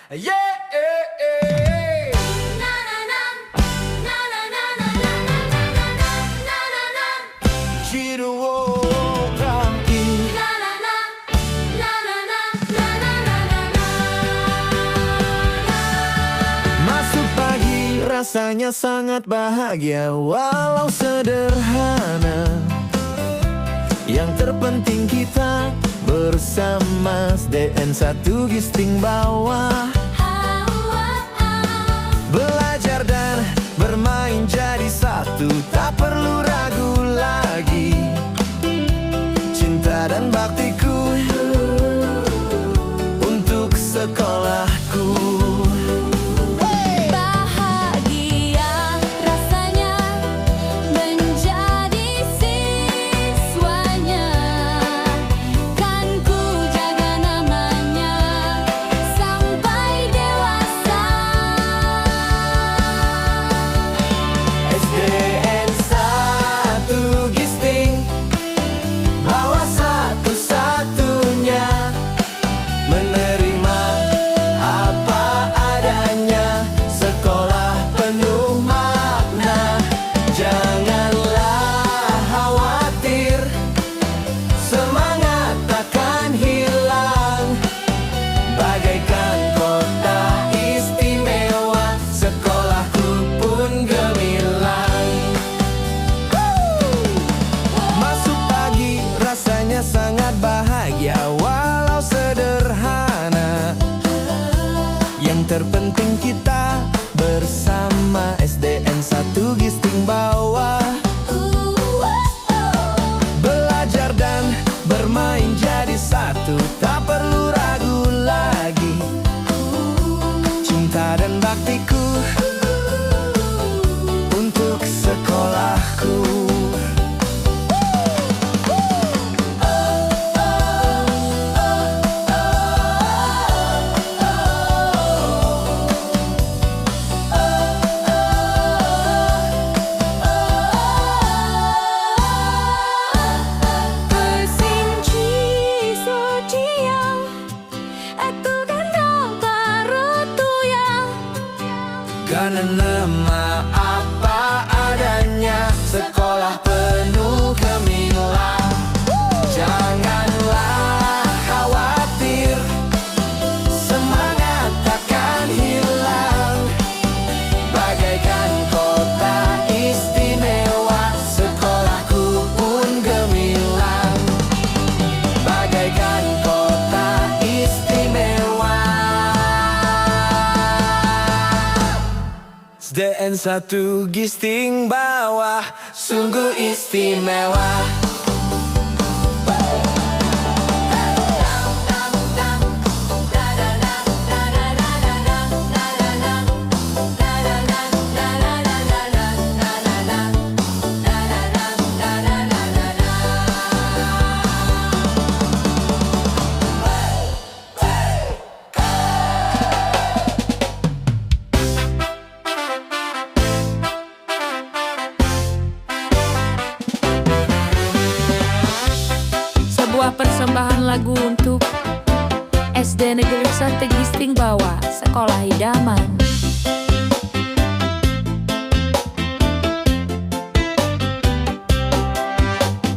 Yeah. Masuk pagi rasanya sangat bahagia walau sederhana. Yang terpenting kita bersama SDN 1 Gisting Bawah. Belajar dan bermain jadi satu, tak perlu ragu lagi. Cinta dan baktiku untuk sekolahku. Sangat bahagia walau sederhana. Yang terpenting kita bersama SDN 1 Gisting Bawah. Belajar dan bermain jadi satu, tak perlu ragu lagi. Cinta dan baktiku untuk sekolahku. Karena nama apa adanya, sekolah penuh gemilang. Janganlah khawatir, semangat takkan hilang. Bagaikan kota istimewa, sekolahku pun gemilang. Bagaikan kota istimewa. SDN 1 Gisting Bawah, sungguh istimewa. Sebuah persembahan lagu untuk SD Negeri 1 Gisting Bawah, Sekolah Idaman.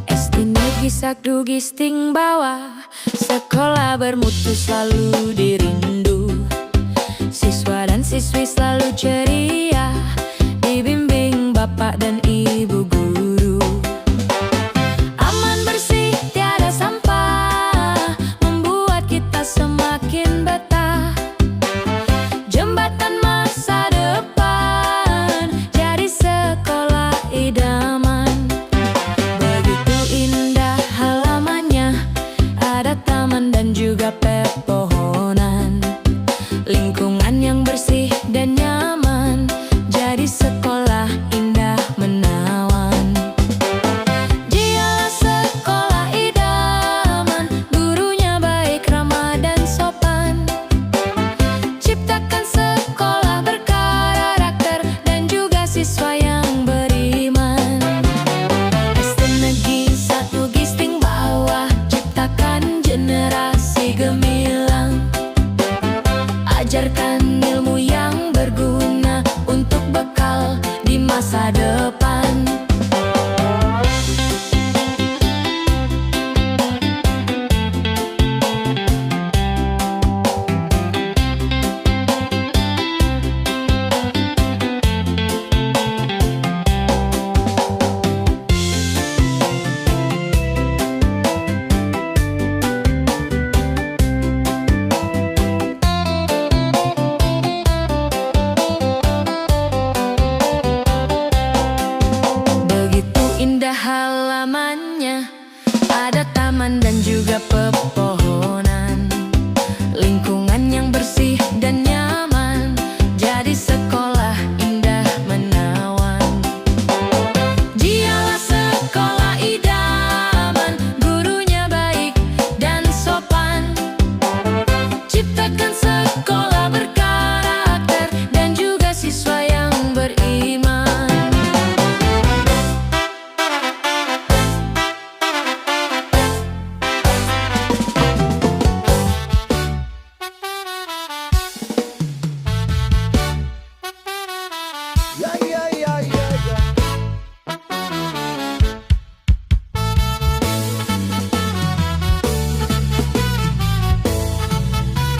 SD Negeri 1 Gisting Bawah, sekolah bermutu selalu dirindu. Siswa dan siswi selalu ceria, dibimbing bapak dan ibu guru. Semakin betah, jembatan masa depan jadi sekolah idaman. Begitu indah halamannya, ada taman dan juga pepohonan. Lingkungan yang bersih dan nyaman, jadi sekolah indah menawan. Dialah sekolah idaman, gurunya baik, ramah dan sopan. Ciptakan sekolah berkarakter dan juga siswa yang beriman. SD Negeri 1 Gisting Bawah, ciptakan generasi gemilang. Ajar mengajarkan ilmu yang berguna untuk bekal di masa depan. Indah halamannya, ada taman dan juga pepohonan, lingkungan yang bersih dan nyaman, jadi sekolah indah menawan. Dialah sekolah idaman, gurunya baik dan sopan, ciptakan sekolah berkarakter dan juga siswa yang beriman.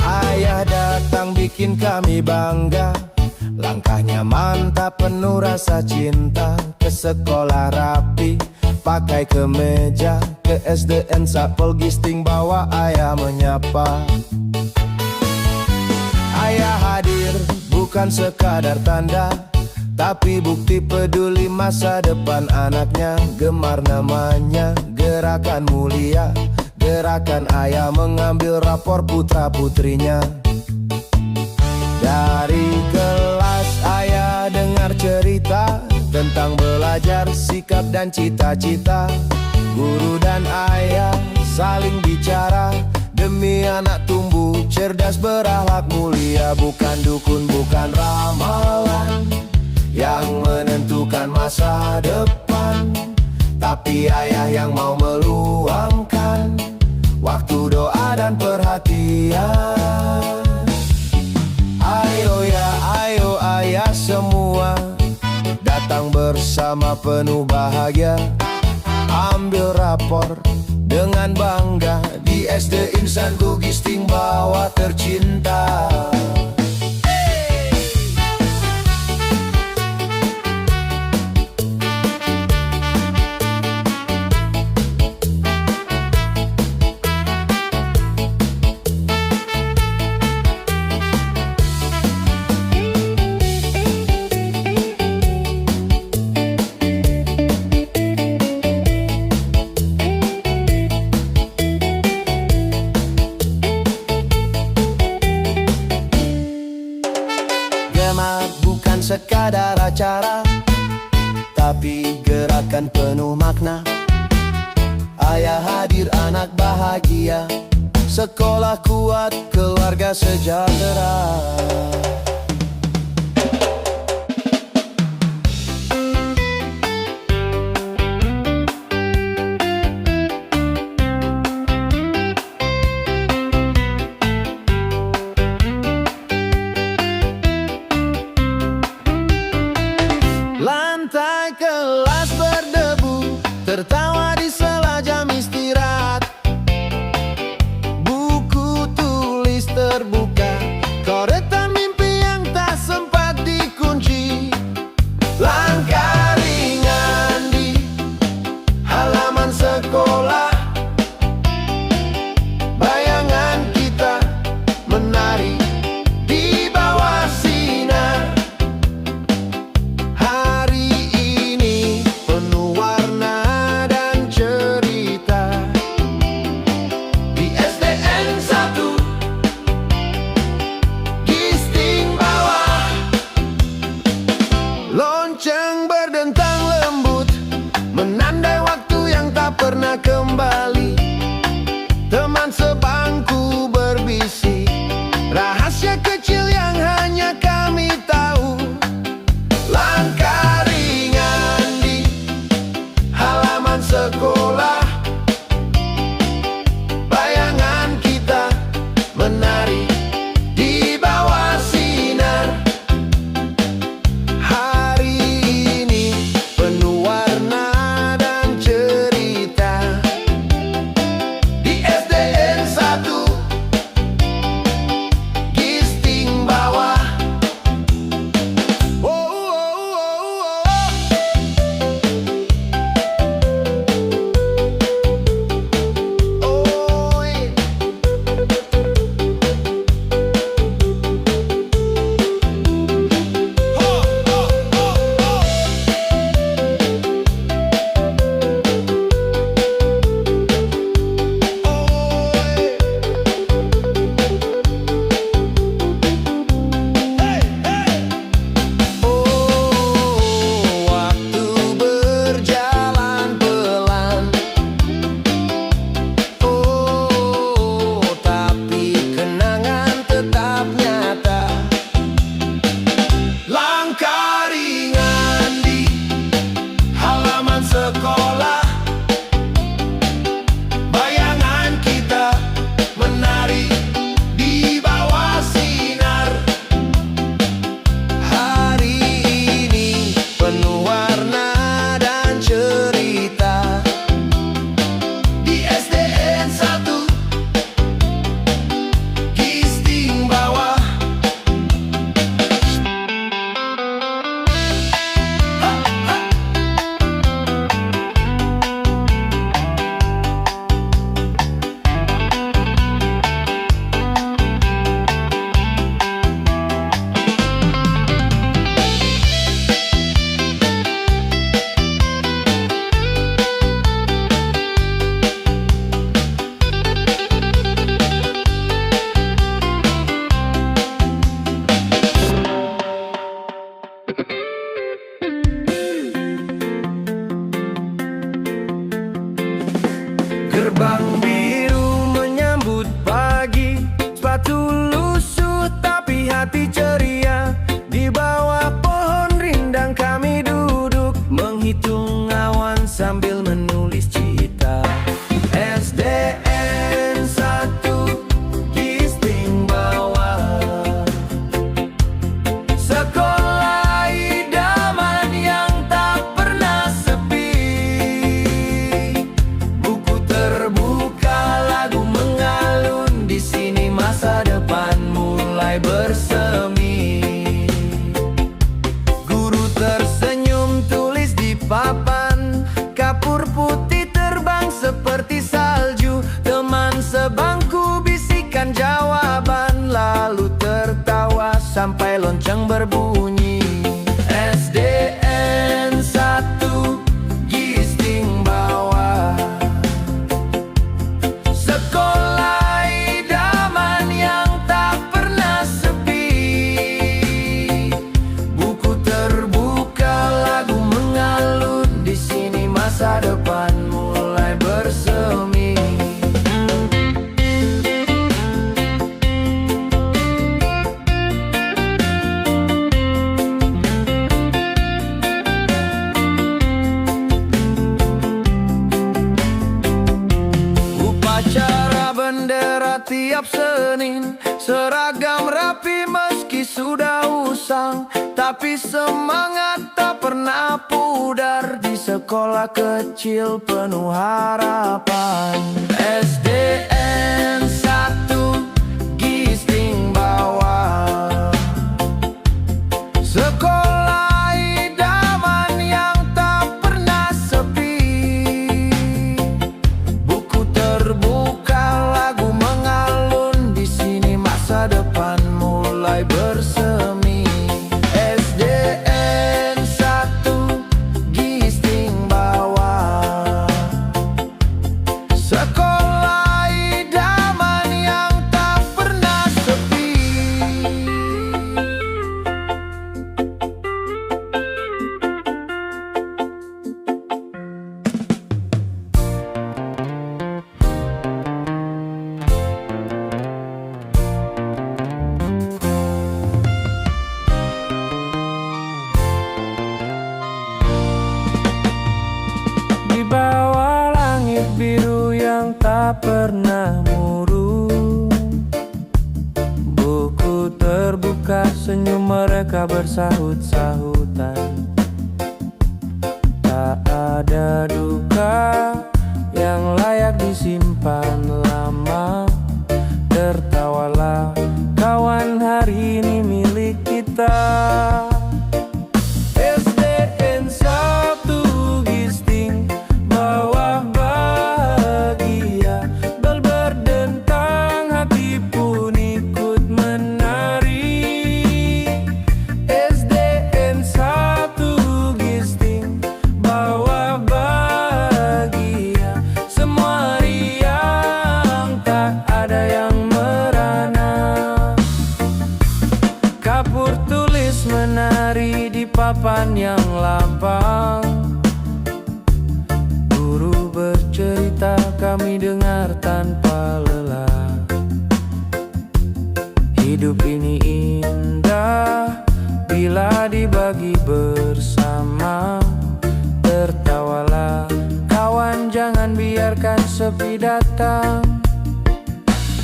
Ayah datang bikin kami bangga, langkahnya mantap penuh rasa cinta. Ke sekolah rapi, pakai kemeja, ke SDN Sapol Gisting bawa ayah menyapa. Ayah hadir bukan sekadar tanda, tapi bukti peduli masa depan anaknya. Gemar namanya Gerakan Mulia, gerakan ayah mengambil rapor putra-putrinya. Dari kelas ayah dengar cerita tentang belajar, sikap dan cita-cita. Guru dan ayah saling bicara demi anak tumbuh cerdas berakhlak mulia. Bukan dukun, bukan ramalan yang menentukan masa depan, tapi ayah yang mau meluangkan waktu doa dan perhatian. Ayo ayah semua, datang bersama penuh bahagia. Ambil rapor dengan bangga di SD Insan Gisting Bawah tercinta. Bukan sekadar acara, tapi gerakan penuh makna. Ayah hadir, anak bahagia, sekolah kuat, keluarga sejahtera. Lantai kelas berdebu, tertawa di sela jam istirahat. Buku tulis terbuka, sampai lonceng berbunyi. SDN 1 Gisting Bawah, sekolah idaman yang tak pernah sepi. Buku terbuka, lagu mengalun, di sini masa depan mulai bersemi. Upacara bendera tiap Senin, seragam rapi meski sudah usang, tapi semangat tak pernah pudar di sekolah kecil penuh harapan. SDN 1 Gisting Bawah, sekolah idaman yang tak pernah sepi. Buku terbuka, lagu mengalun, di sini masa depan mulai bersemi. SDN 1 Gisting Bawah, sekolah idaman yang tak pernah sepi. Di bawah langit biru yang tak pernah murung, buku terbuka, senyum mereka bersahut-sahutan. Tak ada duka yang layak disimpan lama. Tertawalah kawan, hari ini milik kita. SDN 1 Gisting Bawah bahagia, bel berdentang, hati pun ikut menari. SDN 1 Gisting Bawah bahagia, semua riang, tak ada yang merana. Kapur tulis menari di papan yang lapang. Guru bercerita, kami dengar tanpa lelah. Hidup ini indah bila dibagi bersama. Tertawalah kawan, jangan biarkan sepi datang.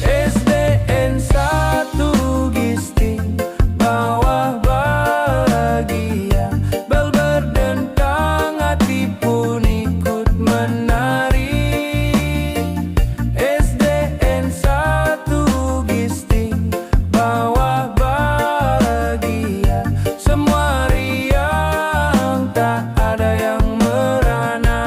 SDN 1 Gisting Bawah bahagia, bel berdentang, hati pun ikut menari. SDN 1 Gisting Bawah bahagia, semua riang, tak ada yang merana.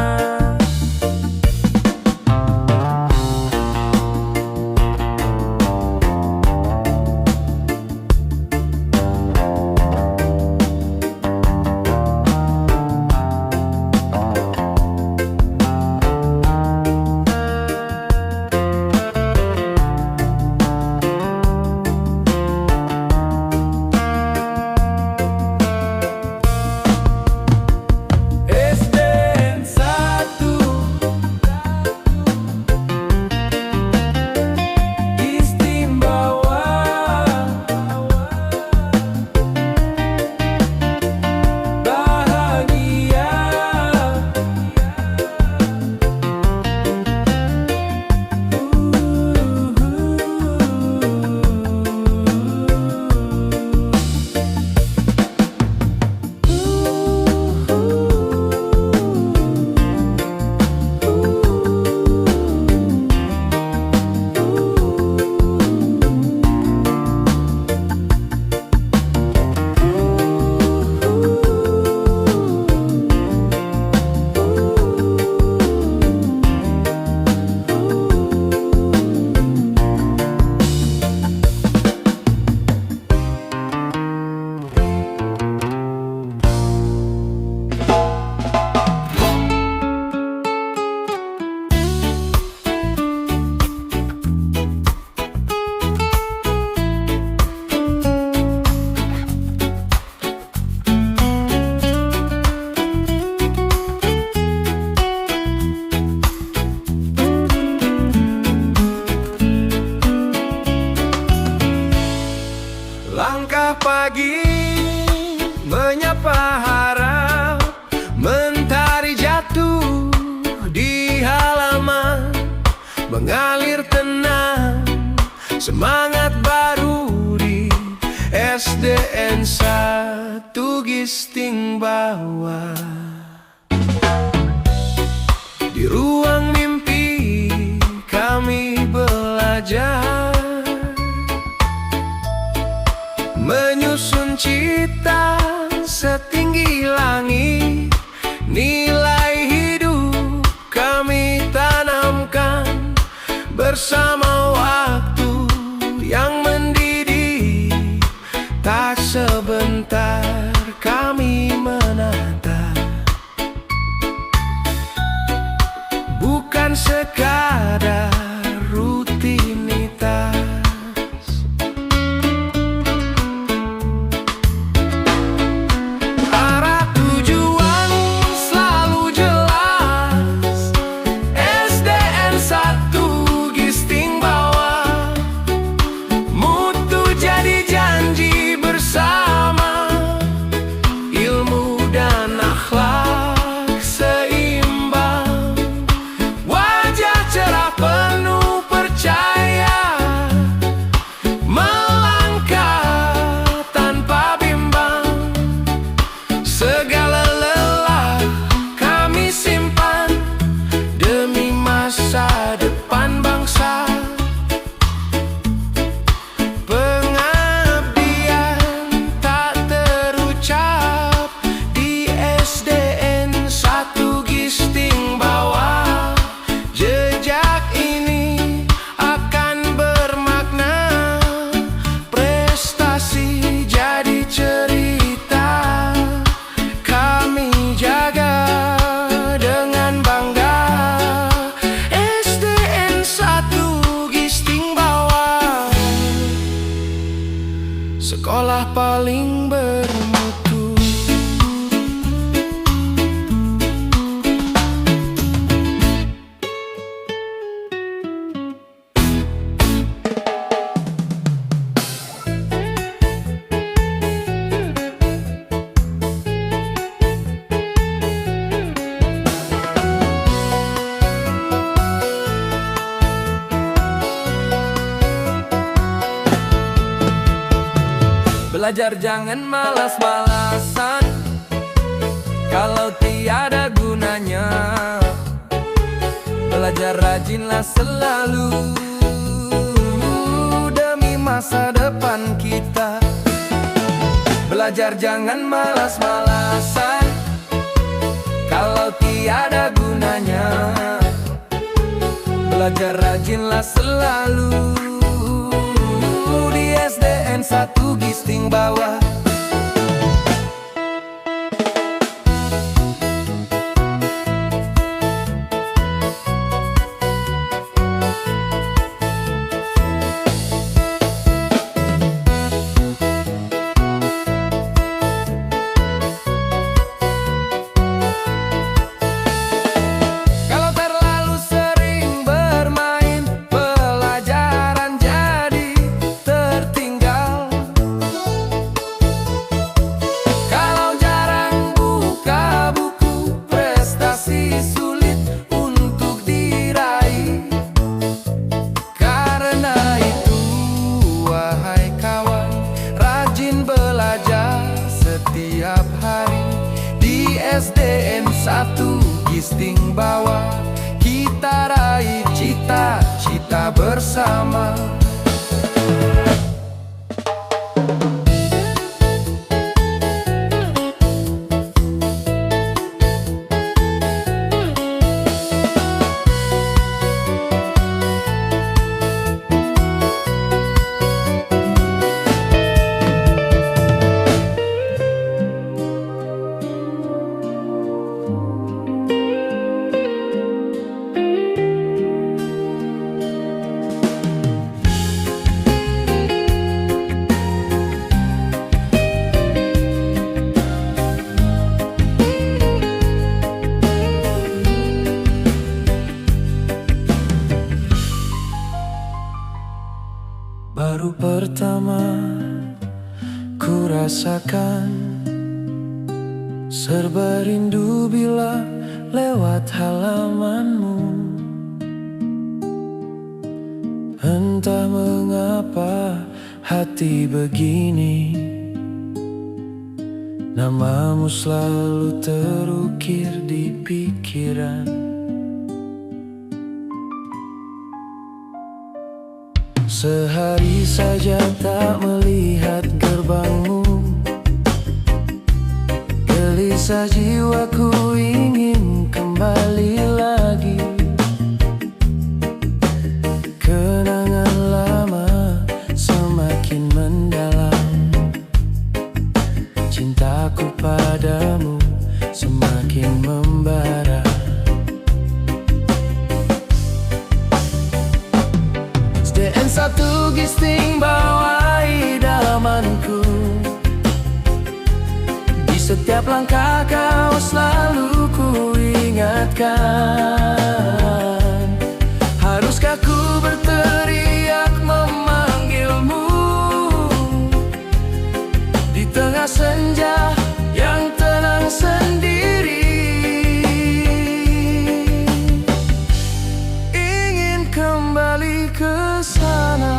Langkah pagi menyapa harap, mentari jatuh di halaman, mengalir tenang, semangat baru di SDN 1 Gisting Bawah. Di ruang mimpi kami belajar, menyusun cita setinggi langit. Nilai hidup kami tanamkan bersama waktu yang mendidih. Tak sebentar kami menata, bukan sekadar rutinitas. Arah tujuan selalu jelas, SDN 1 Gisting Bawah. Mutu jadi janji bersama, ilmu dan akhlak seimbang. Wajah cerah penuh percaya, melangkah tanpa bimbang. Segala lelah kami simpan demi masa depan bangsa. Pengabdian tak terucap di SDN 1 Gisting Bawah. Jejak ini akan bermakna, prestasi jadi cerita. Kami jaga dengan bangga, SDN 1 Gisting Bawah, sekolah paling bermutu. Belajar jangan malas-malasan, kalau tiada gunanya. Belajar rajinlah selalu demi masa depan kita. Belajar jangan malas-malasan, kalau tiada gunanya. Belajar rajinlah selalu di SDN 1 Gisting Bawah. Kalau terlalu sering bermain, pelajaran jadi tertinggal. Kalau jarang buka buku, prestasi sulit untuk diraih. Karena itu, wahai kawan, rajin belajar setiap hari di SDN 1 Gisting Bawah. Kita raih cita-cita bersama. ku rasakan, serba rindu bila lewat halamanmu. Entah mengapa hati begini, namamu selalu terukir di pikiran. Sehari saja tak melihat gerbangmu, gelisah jiwaku ingin kembali lagi. Kenangan lama semakin mendalam, cintaku padamu semakin membara. SDN 1 Gisting bawa idamanku, di setiap langkah kau selalu ku ingatkan. Haruskah ku berteriak memanggilmu di tengah senja yang tenang sendiri? Ingin kembali ke sana.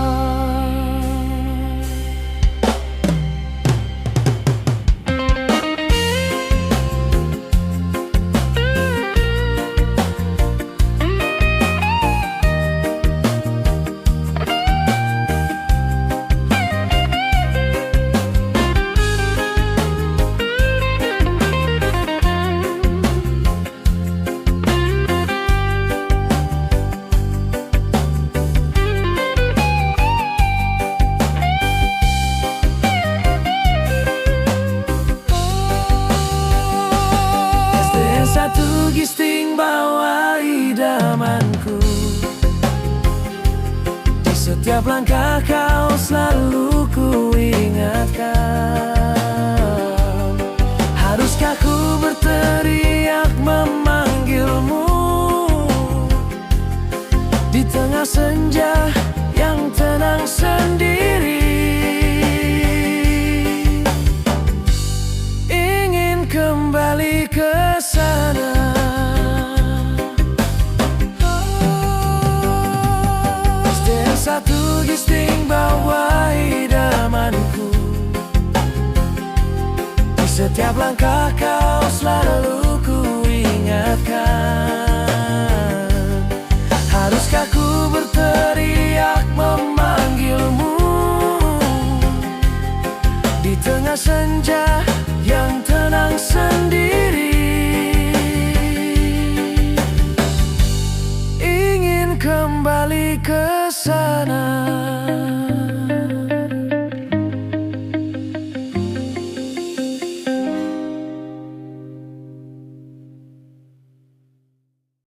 SDN 1 Gisting bawa idamanku, di setiap langkah kau selalu ku ingatkan. Haruskah ku berteriak memanggilmu di tengah senja yang tenang sendiri? Ingin kembali ke sana. SDN 1 Gisting bawa idamanku, di setiap langkah kau selalu ku ingatkan. Haruskah ku berteriak memanggilmu di tengah senja yang tenang sendiri? Ingin kembali ke sana.